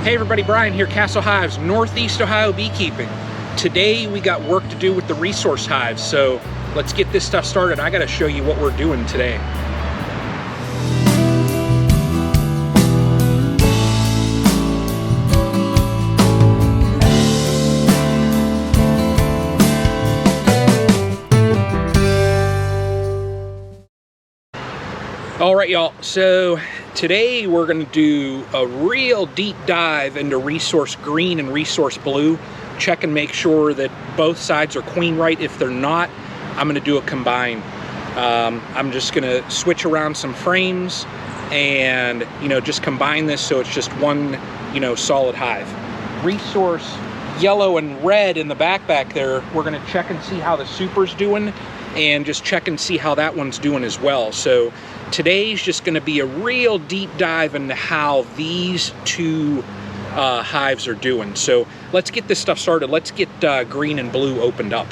Hey everybody, Brian here, Castle Hives, Northeast Ohio Beekeeping. Today we got work to do with the Resource Hives, so let's get this stuff started. I gotta show you what we're doing today. All right, y'all, so today we're gonna do a real deep dive into Resource Green and Resource Blue. Check and make sure that both sides are queen right. If they're not, I'm gonna do a combine. I'm just gonna switch around some frames and, just combine this so it's just one, solid hive. Resource yellow and red in the back there, we're gonna check and see how the super's doing and just check and see how that one's doing as well. So today's just going to be a real deep dive into how these two hives are doing. So let's get this stuff started. Let's get green and blue opened up.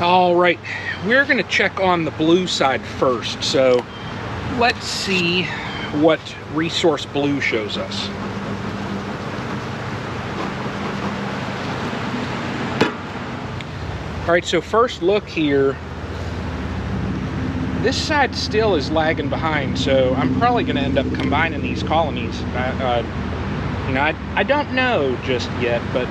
All right, we're going to check on the blue side first. So let's see what Resource Blue shows us. All right, so first look here. This side still is lagging behind, so I'm probably going to end up combining these colonies. I don't know just yet, but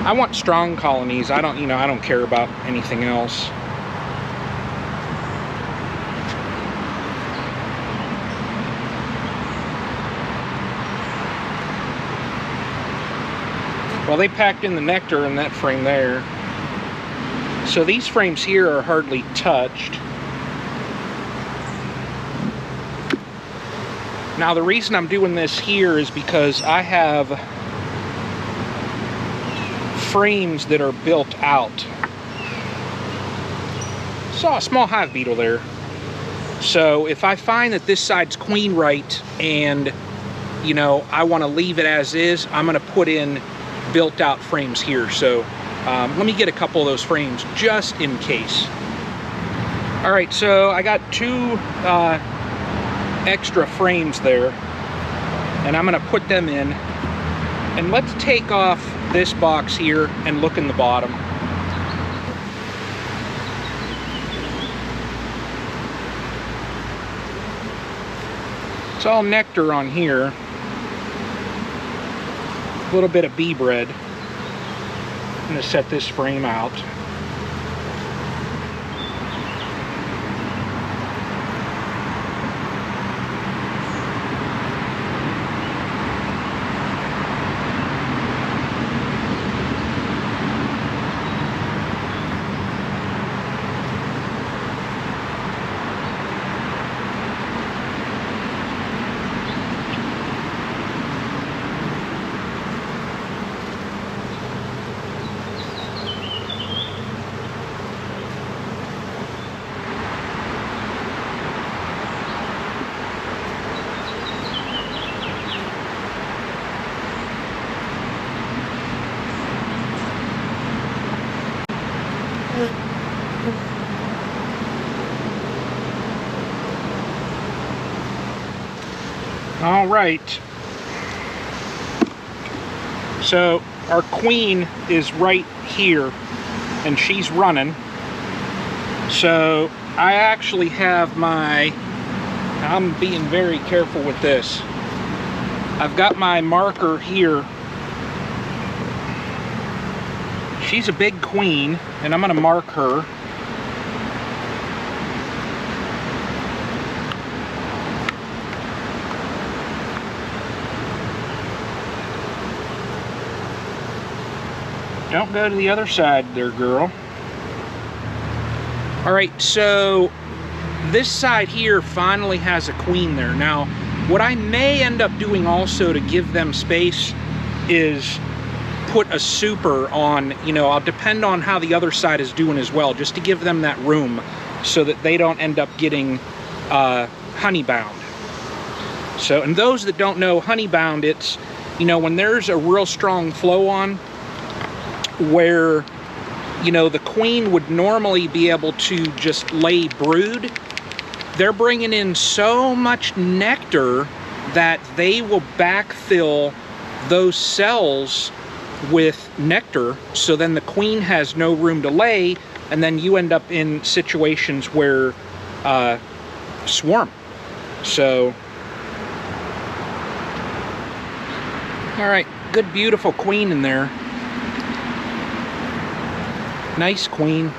I want strong colonies. I don't care about anything else. Well, they packed in the nectar in that frame there. So these frames here are hardly touched. Now the reason I'm doing this here is because I have frames that are built out. Saw a small hive beetle there. So if I find that this side's queen right and, I want to leave it as is, I'm going to put in built out frames here. So let me get a couple of those frames just in case. All right, so I got two extra frames there, and I'm gonna put them in. And let's take off this box here and look in the bottom. It's all nectar on here. A little bit of bee bread. I'm going to set this frame out. All right, so our queen is right here and she's running. So I actually have I'm being very careful with this. I've got my marker here. She's a big queen and I'm gonna mark her. Don't go to the other side there, girl. All right, so this side here finally has a queen there. Now, what I may end up doing also to give them space is put a super on, I'll depend on how the other side is doing as well, just to give them that room so that they don't end up getting honey bound. So, and those that don't know honey bound, it's, when there's a real strong flow on, where the queen would normally be able to just lay brood, they're bringing in so much nectar that they will backfill those cells with nectar, so then the queen has no room to lay, and then you end up in situations where swarm. So, all right, good, beautiful queen in there. Nice queen.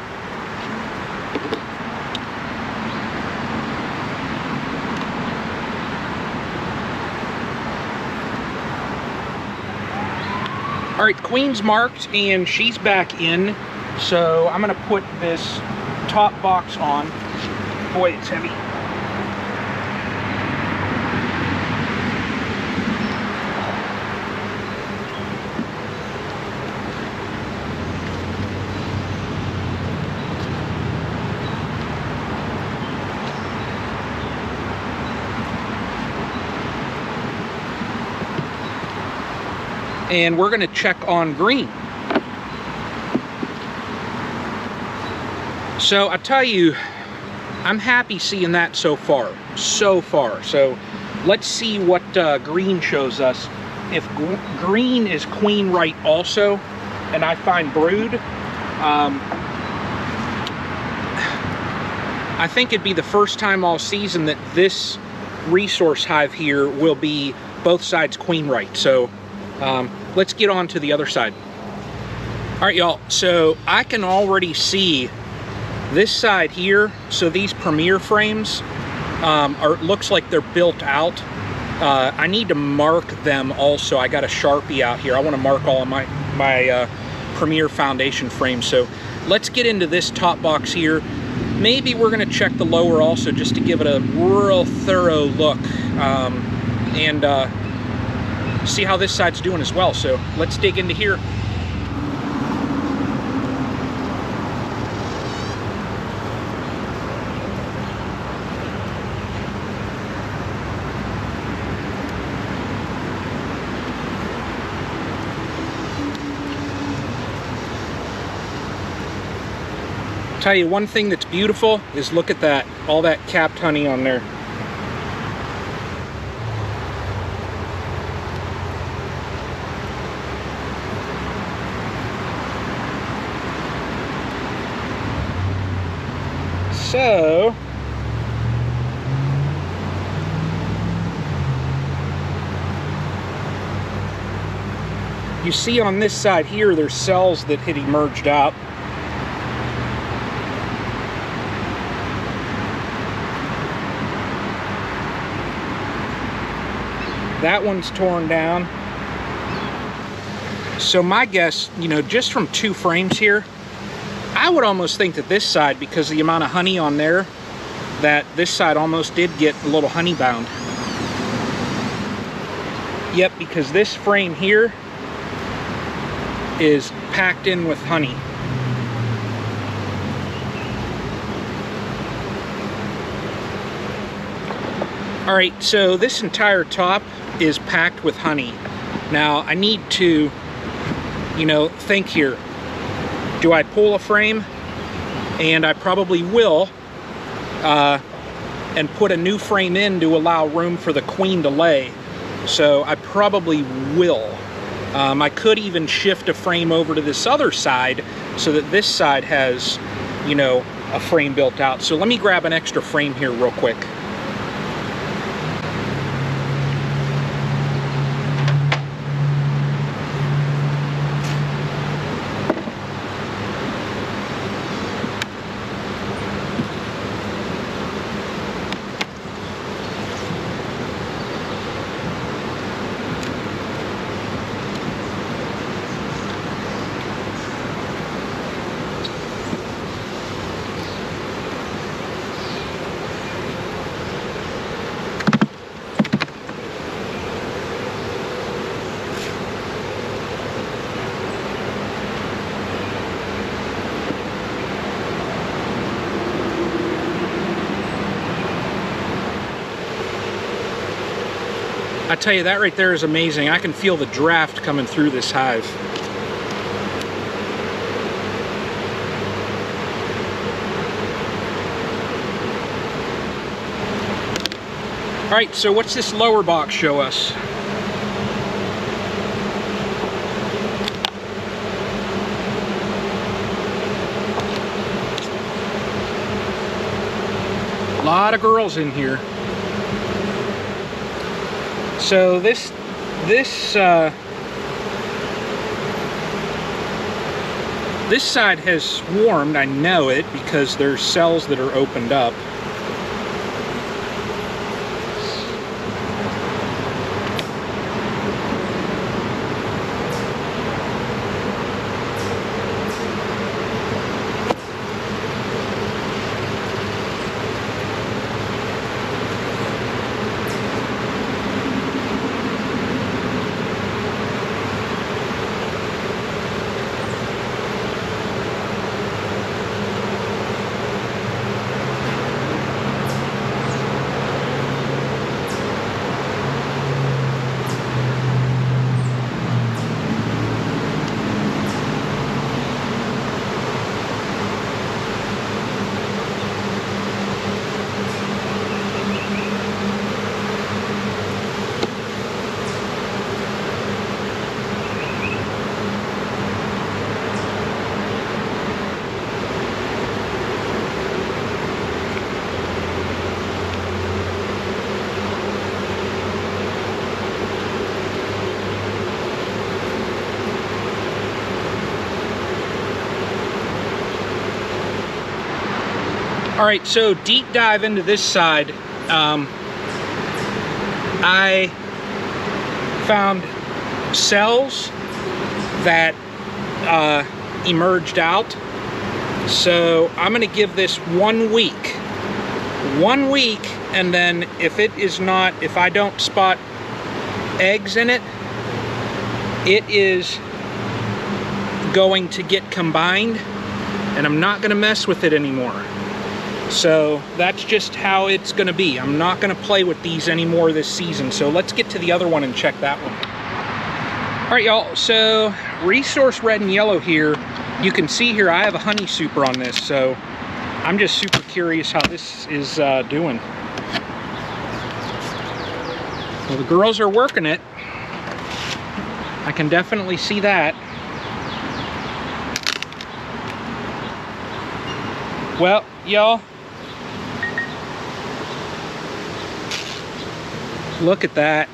All right, queen's marked and she's back in. So I'm gonna put this top box on. Boy, it's heavy. And we're gonna check on green. So I tell you, I'm happy seeing that so far. So let's see what green shows us. If green is queen right also, and I find brood, I think it'd be the first time all season that this resource hive here will be both sides queen right. So let's get on to the other side. All right, y'all, so I can already see this side here. So these premier frames looks like they're built out. I need to mark them also. I got a Sharpie out here. I want to mark all of my premier foundation frames. So let's get into this top box here. Maybe we're going to check the lower also, just to give it a real thorough look, and see how this side's doing as well. So let's dig into here. Tell you one thing that's beautiful is look at that, all that capped honey on there. So you see on this side here, there's cells that had emerged out. That one's torn down. So my guess, you know, just from 2 frames here, I would almost think that this side, because of the amount of honey on there, that this side almost did get a little honey bound. Yep, because this frame here is packed in with honey. All right, so this entire top is packed with honey. Now I need to, you know, think here. Do I pull a frame? And I probably will, and put a new frame in to allow room for the queen to lay. So I probably will. I could even shift a frame over to this other side so that this side has, you know, a frame built out. So let me grab an extra frame here real quick. I tell you, that right there is amazing. I can feel the draft coming through this hive. Alright, so what's this lower box show us? A lot of girls in here. So this side has swarmed, I know it, because there's cells that are opened up. Alright, so deep dive into this side. I found cells that emerged out. So I'm going to give this 1 week. 1 week, and then if I don't spot eggs in it, it is going to get combined, and I'm not going to mess with it anymore. So that's just how it's going to be. I'm not going to play with these anymore this season. So let's get to the other one and check that one. All right, y'all. So Resource Red and Yellow here. You can see here I have a honey super on this. So I'm just super curious how this is doing. Well, the girls are working it. I can definitely see that. Well, y'all, look at that.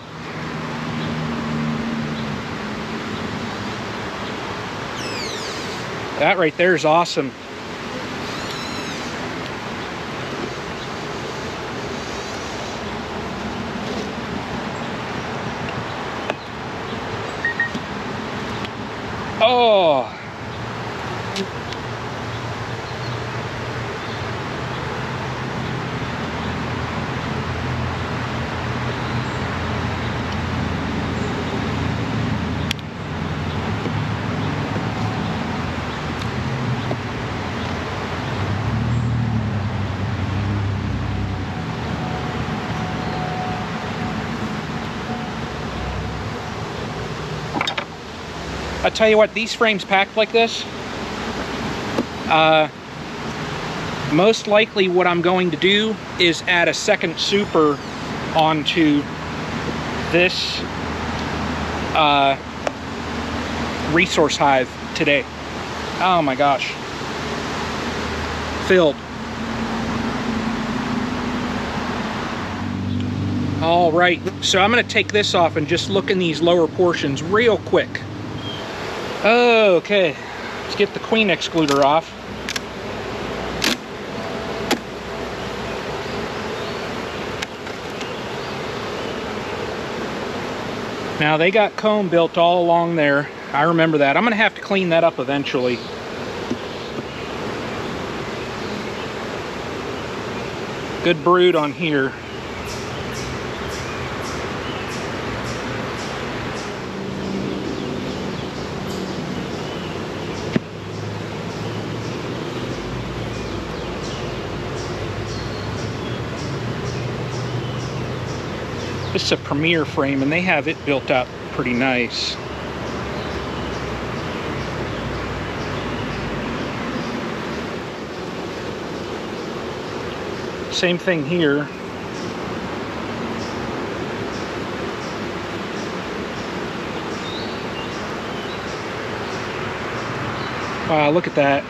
That right there is awesome. Oh. I tell you what, these frames packed like this, most likely what I'm going to do is add a second super onto this Resource Hive today. Oh my gosh. Filled. All right, so I'm going to take this off and just look in these lower portions real quick. Okay, let's get the queen excluder off. Now they got comb built all along there. I remember that. I'm going to have to clean that up eventually. Good brood on here. This is a Premier frame, and they have it built out pretty nice. Same thing here. Wow, look at that.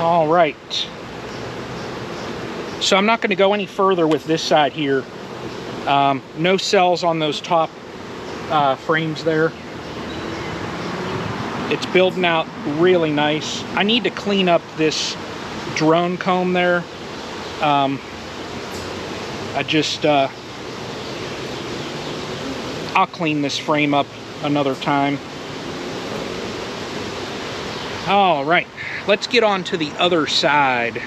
All right. So I'm not going to go any further with this side here. No cells on those top frames there. It's building out really nice. I need to clean up this drone comb there. I'll clean this frame up another time. All right, let's get on to the other side.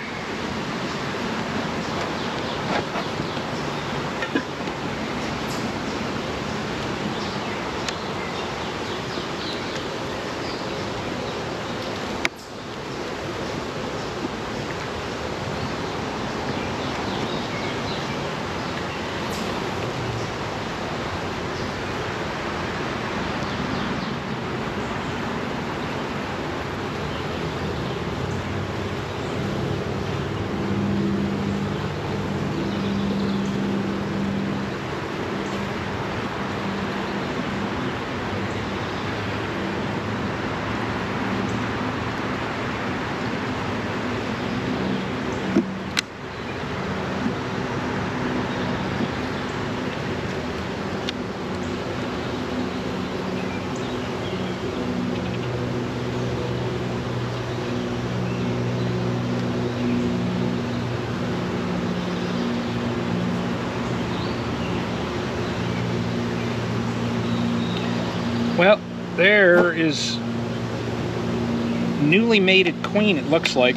Well, there is newly mated queen, it looks like.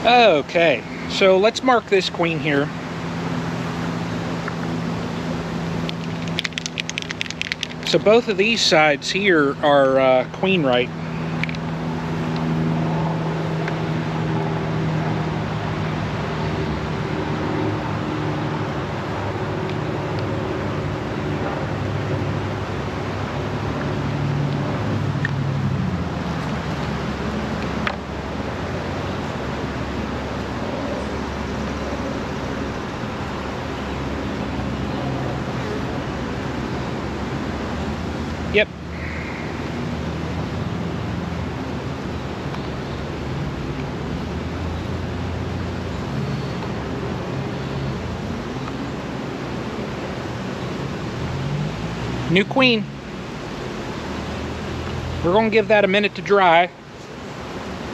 Okay, so let's mark this queen here. So both of these sides here are queen right. Yep. New queen. We're going to give that a minute to dry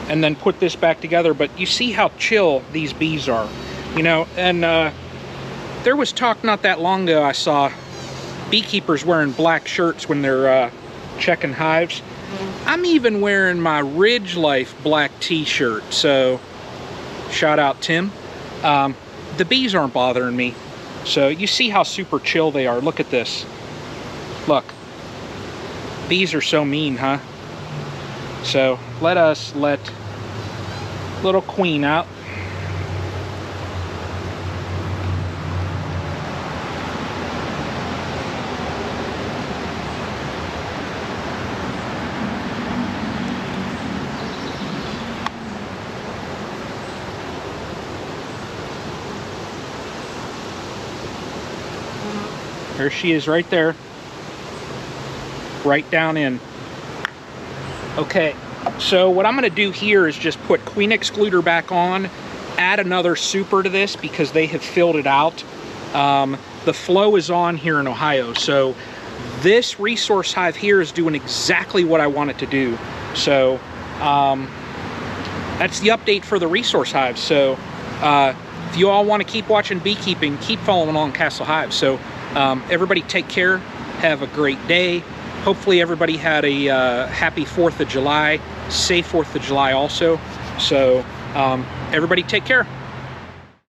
and then put this back together, but you see how chill these bees are, you know. And there was talk not that long ago, I saw beekeepers wearing black shirts when they're checking hives. I'm even wearing my Ridge Life black t-shirt, so shout out Tim. The bees aren't bothering me, so you see how super chill they are. Look at this. Look, bees are so mean, huh? So let us let little queen out. There she is right there. Right down in. Okay, so what I'm going to do here is just put queen excluder back on, add another super to this because they have filled it out. The flow is on here in Ohio, so this resource hive here is doing exactly what I want it to do. So that's the update for the resource hives. So if you all want to keep watching beekeeping, keep following along Castle Hive. So everybody take care, have a great day. Hopefully everybody had a happy 4th of July, safe 4th of July also. So everybody take care.